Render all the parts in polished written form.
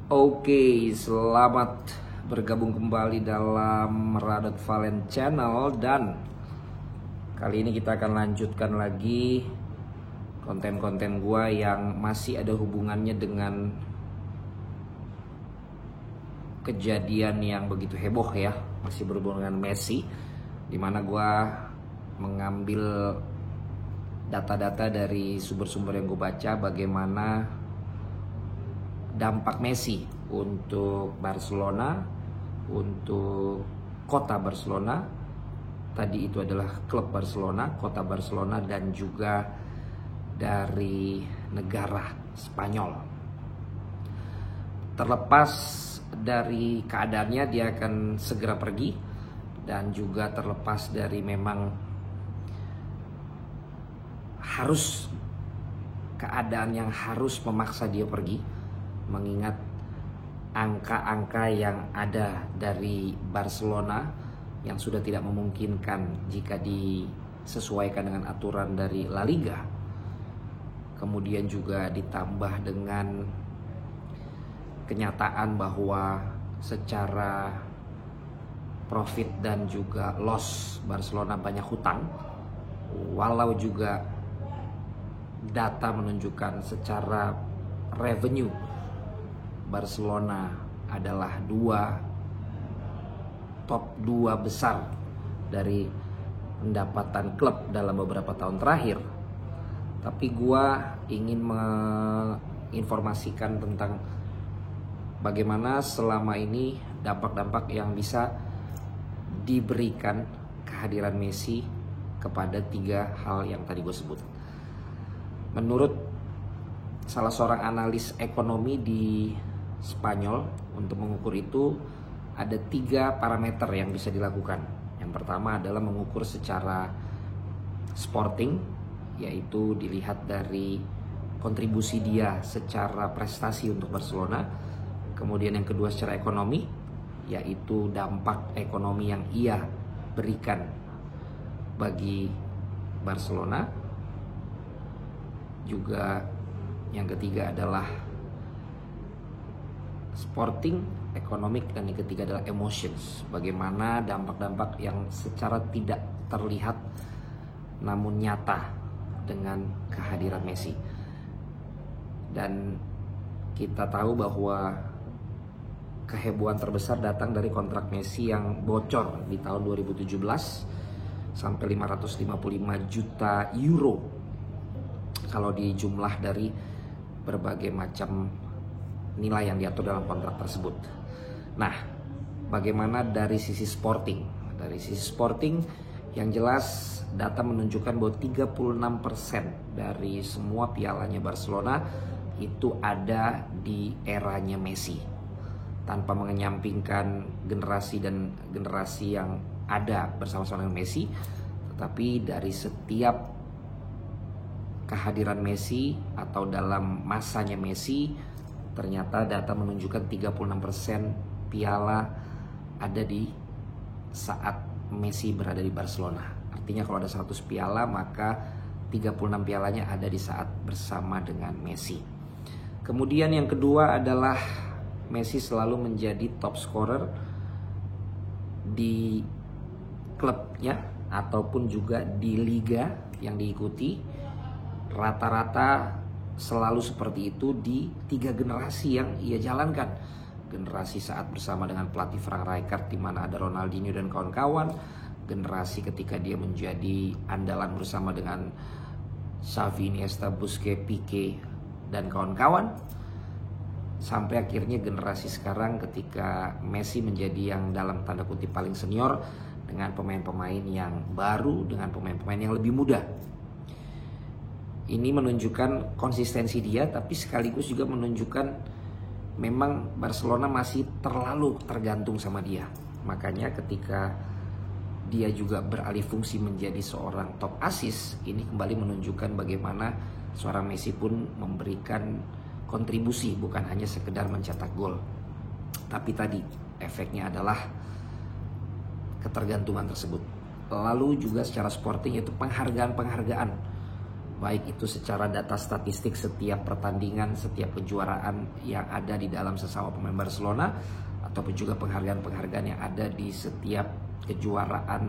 Oke, selamat bergabung kembali dalam Radot Valen Channel. Dan kali ini kita akan lanjutkan lagi konten-konten gua yang masih ada hubungannya dengan kejadian yang begitu heboh ya, masih berhubungan dengan Messi, dimana gua mengambil data-data dari sumber-sumber yang gue baca bagaimana dampak Messi untuk Barcelona, untuk kota Barcelona. Tadi itu adalah klub Barcelona, kota Barcelona, dan juga dari negara Spanyol. Terlepas dari keadaannya, dia akan segera pergi, dan juga terlepas dari memang harus keadaan yang harus memaksa dia pergi, mengingat angka-angka yang ada dari Barcelona yang sudah tidak memungkinkan jika disesuaikan dengan aturan dari La Liga. Kemudian juga ditambah dengan kenyataan bahwa secara profit dan juga loss Barcelona banyak hutang, walau juga data menunjukkan secara revenue Barcelona adalah top 2 besar dari pendapatan klub dalam beberapa tahun terakhir. Tapi gua ingin menginformasikan tentang bagaimana selama ini dampak-dampak yang bisa diberikan kehadiran Messi kepada 3 hal yang tadi gue sebut. Menurut salah seorang analis ekonomi di Spanyol, untuk mengukur itu ada 3 parameter yang bisa dilakukan. Yang pertama adalah mengukur secara sporting, yaitu dilihat dari kontribusi dia secara prestasi untuk Barcelona. Kemudian yang kedua secara ekonomi, yaitu dampak ekonomi yang ia berikan bagi Barcelona. Juga yang ketiga adalah sporting, economic, dan yang ketiga adalah emotions. Bagaimana dampak-dampak yang secara tidak terlihat namun nyata dengan kehadiran Messi. Dan kita tahu bahwa kehebohan terbesar datang dari kontrak Messi yang bocor di tahun 2017 sampai 555 juta euro kalau dijumlah dari berbagai macam nilai yang diatur dalam kontrak tersebut. Nah, bagaimana dari sisi sporting? Dari sisi sporting, yang jelas data menunjukkan bahwa 36% dari semua pialanya Barcelona itu ada di eranya Messi, tanpa mengenyampingkan generasi dan generasi yang ada bersama-sama dengan Messi. Tetapi dari setiap kehadiran Messi atau dalam masanya Messi, ternyata data menunjukkan 36% piala ada di saat Messi berada di Barcelona. Artinya kalau ada 100 piala, maka 36 pialanya ada di saat bersama dengan Messi. Kemudian yang kedua adalah Messi selalu menjadi top scorer di klubnya ataupun juga di liga yang diikuti. Rata-rata selalu seperti itu di 3 generasi yang ia jalankan. Generasi saat bersama dengan pelatih Frank Rijkaard, di mana ada Ronaldinho dan kawan-kawan. Generasi ketika dia menjadi andalan bersama dengan Xavi, Iniesta, Busquets, Pique, dan kawan-kawan. Sampai akhirnya generasi sekarang ketika Messi menjadi yang dalam tanda kutip paling senior, dengan pemain-pemain yang baru, dengan pemain-pemain yang lebih muda. Ini menunjukkan konsistensi dia, tapi sekaligus juga menunjukkan memang Barcelona masih terlalu tergantung sama dia. Makanya ketika dia juga beralih fungsi menjadi seorang top assist, ini kembali menunjukkan bagaimana seorang Messi pun memberikan kontribusi, bukan hanya sekedar mencetak gol. Tapi tadi efeknya adalah ketergantungan tersebut. Lalu juga secara sporting, yaitu penghargaan-penghargaan baik itu secara data statistik setiap pertandingan, setiap kejuaraan yang ada di dalam sesama pemain Barcelona, ataupun juga penghargaan-penghargaan yang ada di setiap kejuaraan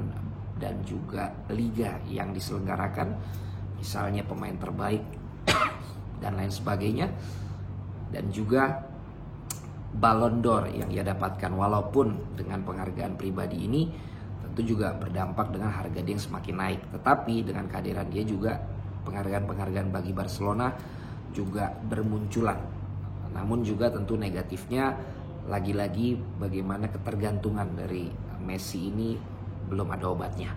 dan juga liga yang diselenggarakan, misalnya pemain terbaik dan lain sebagainya, dan juga Ballon d'Or yang ia dapatkan. Walaupun dengan penghargaan pribadi ini tentu juga berdampak dengan harga dia yang semakin naik, tetapi dengan kehadiran dia juga penghargaan-penghargaan bagi Barcelona juga bermunculan. Namun juga tentu negatifnya, lagi-lagi bagaimana ketergantungan dari Messi ini belum ada obatnya.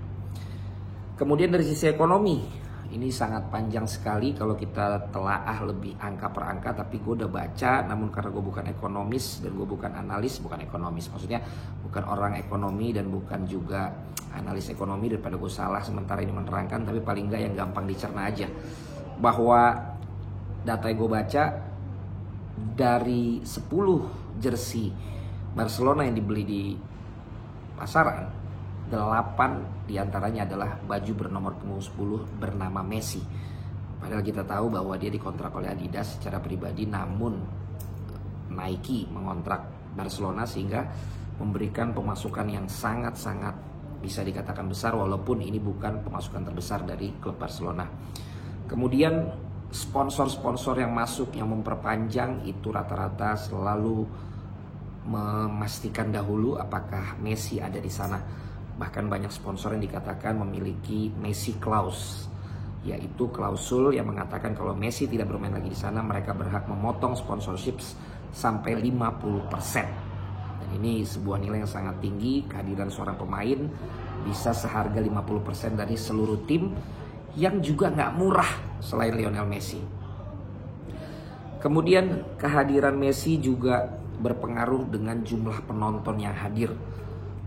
Kemudian dari sisi ekonomi, ini sangat panjang sekali kalau kita telaah lebih angka per angka, tapi gue udah baca, namun karena gue bukan ekonomis dan gue bukan analis, bukan ekonomis, maksudnya bukan orang ekonomi dan bukan juga analis ekonomi, daripada gue salah sementara ini menerangkan, tapi paling enggak yang gampang dicerna aja, bahwa data yang gue baca, dari 10 jersey Barcelona yang dibeli di pasaran, 8 diantaranya adalah baju bernomor punggung 10 bernama Messi. Padahal kita tahu bahwa dia dikontrak oleh Adidas secara pribadi, namun Nike mengontrak Barcelona sehingga memberikan pemasukan yang sangat-sangat bisa dikatakan besar, walaupun ini bukan pemasukan terbesar dari klub Barcelona. Kemudian sponsor-sponsor yang masuk yang memperpanjang itu rata-rata selalu memastikan dahulu apakah Messi ada di sana. Bahkan banyak sponsor yang dikatakan memiliki Messi clause, yaitu klausul yang mengatakan kalau Messi tidak bermain lagi di sana, mereka berhak memotong sponsorships sampai 50%. Dan ini sebuah nilai yang sangat tinggi. Kehadiran seorang pemain bisa seharga 50% dari seluruh tim, yang juga nggak murah selain Lionel Messi. Kemudian kehadiran Messi juga berpengaruh dengan jumlah penonton yang hadir,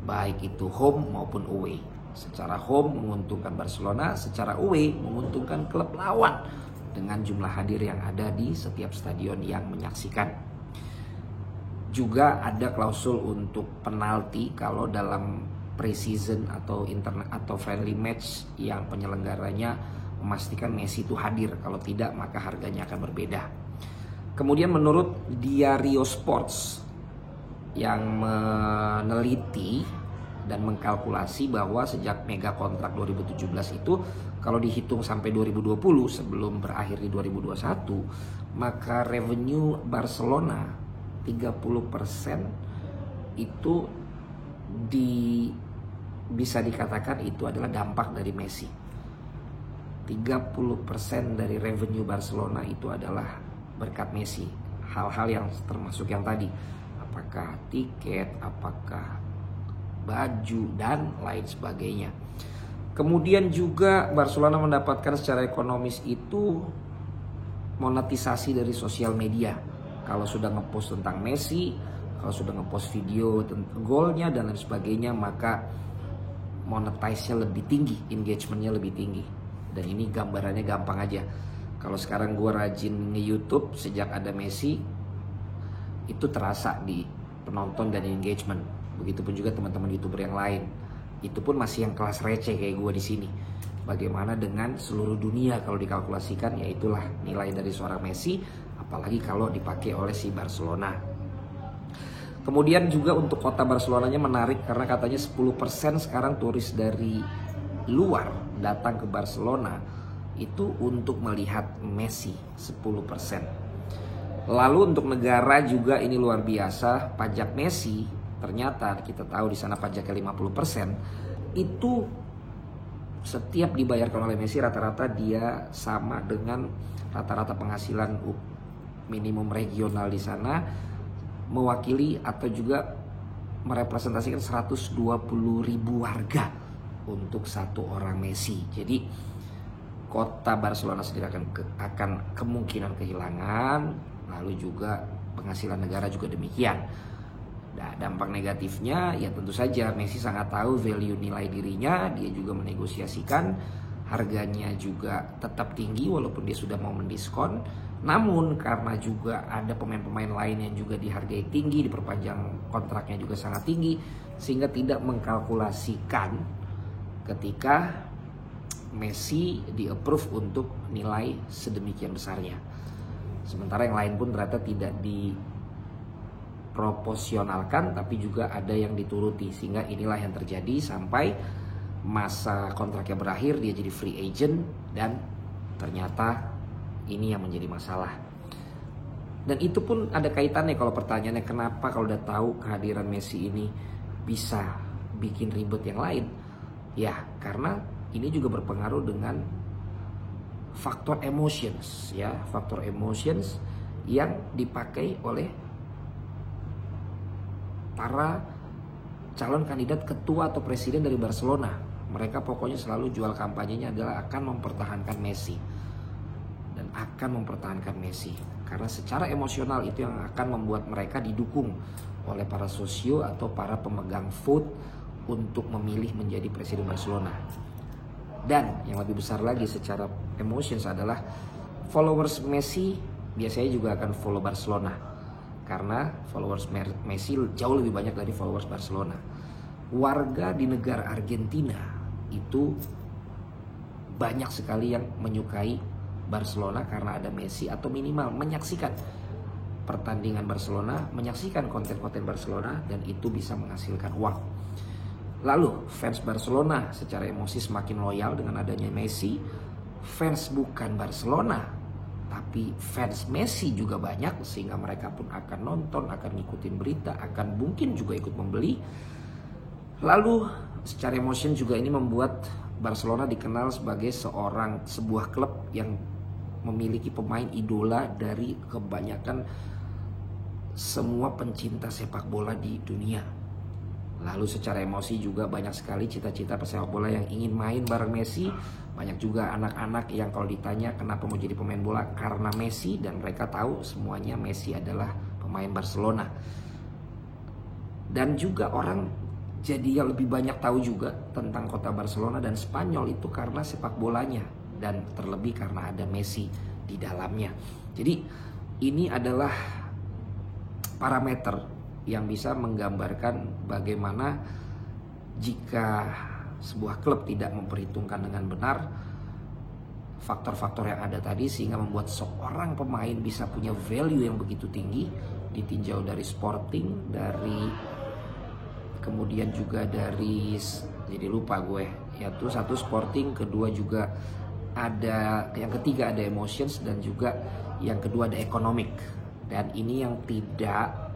baik itu home maupun away. Secara home menguntungkan Barcelona, secara away menguntungkan klub lawan dengan jumlah hadir yang ada di setiap stadion yang menyaksikan. Juga ada klausul untuk penalti kalau dalam pre-season atau friendly match yang penyelenggaranya memastikan Messi itu hadir. Kalau tidak, maka harganya akan berbeda. Kemudian menurut Diario Sports yang meneliti dan mengkalkulasi bahwa sejak mega kontrak 2017 itu, kalau dihitung sampai 2020 sebelum berakhir di 2021, maka revenue Barcelona 30% itu bisa dikatakan itu adalah dampak dari Messi. 30% dari revenue Barcelona itu adalah berkat Messi. Hal-hal yang termasuk yang tadi, apakah tiket, apakah baju, dan lain sebagainya. Kemudian juga Barcelona mendapatkan secara ekonomis itu monetisasi dari sosial media. Kalau sudah ngepost tentang Messi, kalau sudah ngepost video tentang golnya dan lain sebagainya, maka monetize-nya lebih tinggi, engagement-nya lebih tinggi. Dan ini gambarannya gampang aja. Kalau sekarang gue rajin nge-YouTube sejak ada Messi, itu terasa di penonton dan engagement. Begitupun juga teman-teman YouTuber yang lain. Itu pun masih yang kelas receh kayak gue di sini. Bagaimana dengan seluruh dunia kalau dikalkulasikan, ya itulah nilai dari seorang Messi, apalagi kalau dipakai oleh si Barcelona. Kemudian juga untuk kota Barcelonanya menarik karena katanya 10% sekarang turis dari luar datang ke Barcelona itu untuk melihat Messi, 10%. Lalu untuk negara juga ini luar biasa, pajak Messi ternyata kita tahu di sana pajaknya 50%, itu setiap dibayarkan oleh Messi rata-rata dia sama dengan rata-rata penghasilan minimum regional di sana, mewakili atau juga merepresentasikan 120.000 warga untuk satu orang Messi. Jadi kota Barcelona sendiri akan kemungkinan kehilangan, lalu juga penghasilan negara juga demikian. Nah, dampak negatifnya ya tentu saja Messi sangat tahu value nilai dirinya, dia juga menegosiasikan harganya juga tetap tinggi walaupun dia sudah mau mendiskon. Namun karena juga ada pemain-pemain lain yang juga dihargai tinggi, diperpanjang kontraknya juga sangat tinggi, sehingga tidak mengkalkulasikan ketika Messi di-approve untuk nilai sedemikian besarnya. Sementara yang lain pun ternyata tidak diproporsionalkan, tapi juga ada yang dituruti. Sehingga inilah yang terjadi sampai masa kontraknya berakhir, dia jadi free agent, dan ternyata ini yang menjadi masalah. Dan itu pun ada kaitannya kalau pertanyaannya kenapa kalau udah tahu kehadiran Messi ini bisa bikin ribet yang lain. Ya, karena ini juga berpengaruh dengan faktor emotions, ya, faktor emotions yang dipakai oleh para calon kandidat ketua atau presiden dari Barcelona. Mereka pokoknya selalu jual kampanyenya adalah akan mempertahankan Messi dan akan mempertahankan Messi, karena secara emosional itu yang akan membuat mereka didukung oleh para sosio atau para pemegang vote untuk memilih menjadi presiden Barcelona. Dan yang lebih besar lagi secara emotions adalah followers Messi biasanya juga akan follow Barcelona, karena followers Messi jauh lebih banyak dari followers Barcelona. Warga di negara Argentina itu banyak sekali yang menyukai Barcelona karena ada Messi, atau minimal menyaksikan pertandingan Barcelona, menyaksikan konten-konten Barcelona, dan itu bisa menghasilkan uang. Lalu fans Barcelona secara emosi semakin loyal dengan adanya Messi. Fans bukan Barcelona tapi fans Messi juga banyak, sehingga mereka pun akan nonton, akan ngikutin berita, akan mungkin juga ikut membeli. Lalu secara emosi juga ini membuat Barcelona dikenal sebagai sebuah klub yang memiliki pemain idola dari kebanyakan semua pencinta sepak bola di dunia. Lalu secara emosi juga banyak sekali cita-cita pesepak bola yang ingin main bareng Messi. Banyak juga anak-anak yang kalau ditanya kenapa mau jadi pemain bola, karena Messi, dan mereka tahu semuanya Messi adalah pemain Barcelona. Dan juga orang jadi lebih banyak tahu juga tentang kota Barcelona dan Spanyol itu karena sepak bolanya, dan terlebih karena ada Messi di dalamnya. Jadi ini adalah parameter yang bisa menggambarkan bagaimana jika sebuah klub tidak memperhitungkan dengan benar faktor-faktor yang ada tadi, sehingga membuat seorang pemain bisa punya value yang begitu tinggi, ditinjau dari sporting, dari kemudian juga dari, jadi lupa gue, yaitu satu sporting, kedua juga ada, yang ketiga ada emotions, dan juga yang kedua ada economic. Dan ini yang tidak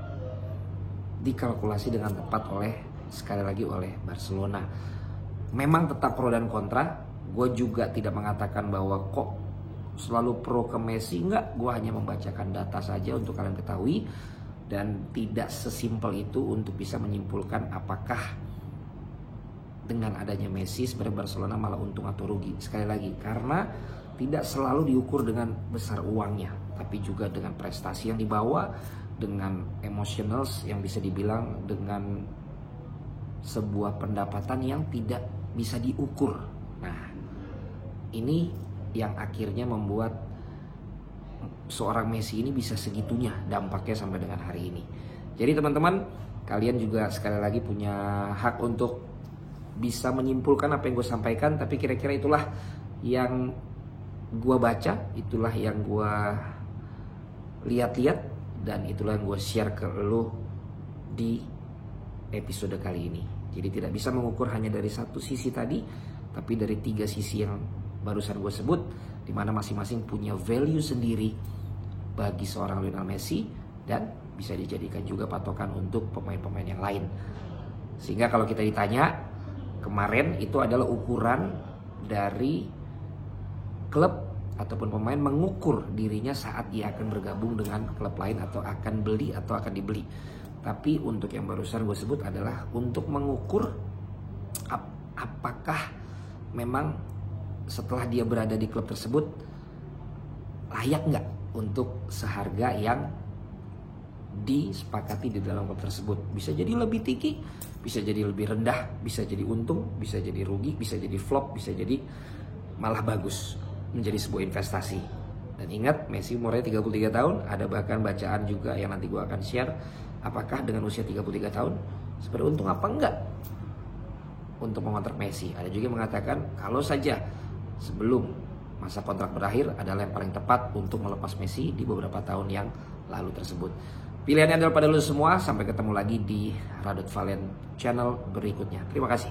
dikalkulasi dengan tepat sekali lagi oleh Barcelona. Memang tetap pro dan kontra. Gue juga tidak mengatakan bahwa kok selalu pro ke Messi, enggak. Gue hanya membacakan data saja untuk kalian ketahui, dan tidak sesimpel itu untuk bisa menyimpulkan apakah dengan adanya Messi sebenarnya Barcelona malah untung atau rugi. Sekali lagi, karena tidak selalu diukur dengan besar uangnya, tapi juga dengan prestasi yang dibawa, dengan emotionals yang bisa dibilang, dengan sebuah pendapatan yang tidak bisa diukur. Nah, ini yang akhirnya membuat seorang Messi ini bisa segitunya dampaknya sampai dengan hari ini. Jadi teman-teman, kalian juga sekali lagi punya hak untuk bisa menyimpulkan apa yang gue sampaikan, tapi kira-kira itulah yang gue baca, itulah yang gue lihat-lihat, dan itulah yang gue share ke lo di episode kali ini. Jadi tidak bisa mengukur hanya dari satu sisi tadi, tapi dari 3 sisi yang barusan gue sebut, di mana masing-masing punya value sendiri bagi seorang Lionel Messi, dan bisa dijadikan juga patokan untuk pemain-pemain yang lain. Sehingga kalau kita ditanya, kemarin itu adalah ukuran dari klub ataupun pemain mengukur dirinya saat dia akan bergabung dengan klub lain, atau akan beli atau akan dibeli. Tapi untuk yang barusan gue sebut adalah untuk mengukur apakah memang setelah dia berada di klub tersebut layak nggak untuk seharga yang disepakati di dalam klub tersebut. Bisa jadi lebih tinggi, bisa jadi lebih rendah, bisa jadi untung, bisa jadi rugi, bisa jadi flop, bisa jadi malah bagus, menjadi sebuah investasi. Dan ingat, Messi umurnya 33 tahun. Ada bahkan bacaan juga yang nanti gue akan share, apakah dengan usia 33 tahun sebenarnya untung apa enggak untuk mengontrak Messi. Ada juga yang mengatakan kalau saja sebelum masa kontrak berakhir adalah yang paling tepat untuk melepas Messi di beberapa tahun yang lalu tersebut. Pilihannya adalah pada lu semua. Sampai ketemu lagi di Radot Valen channel berikutnya. Terima kasih.